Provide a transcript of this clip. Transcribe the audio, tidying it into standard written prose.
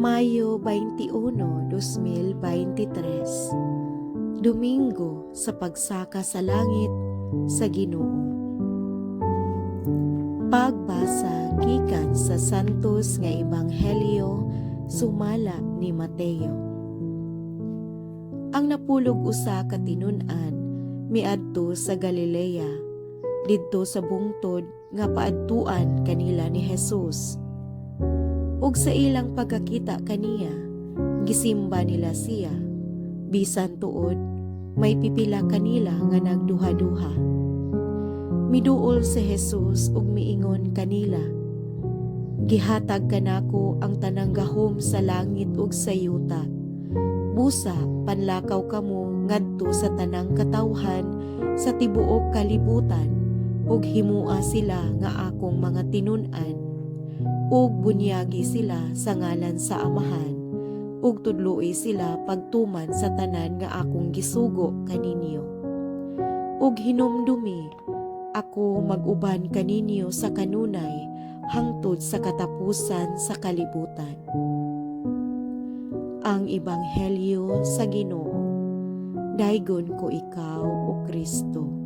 Mayo 21, 2023. Domingo sa pagsaka sa langit sa Ginoo. Pagbasa gikan sa Santos nga Ebanghelyo sumala ni Mateo. Ang napulog usa ka tinun-an miadto sa Galilea, didto sa bungtod nga paadtuan kanila ni Jesus. Ug sa ilang pagkakita kaniya, gisimba nila siya, bisan tuod may pipila kanila nga nagduha-duha. Miduol si Jesus ug miingon kanila, "Gihatag kanako ang tanang gahom sa langit ug sa yuta. Busa panlakaw kamo ngadto sa tanang katawhan sa tibuok kalibutan ug himua sila nga akong mga tinun-an ug bunyagi sila sa ngalan sa Amahan ug tudloi sila pagtuman sa tanan nga akong gisugo kaninyo. Ug hinumdumi ako mag-uban kaninyo sa kanunay hangtod sa katapusan sa kalibutan." Ang Ebanghelyo sa Ginoo. Daygon ko ikaw, O Kristo.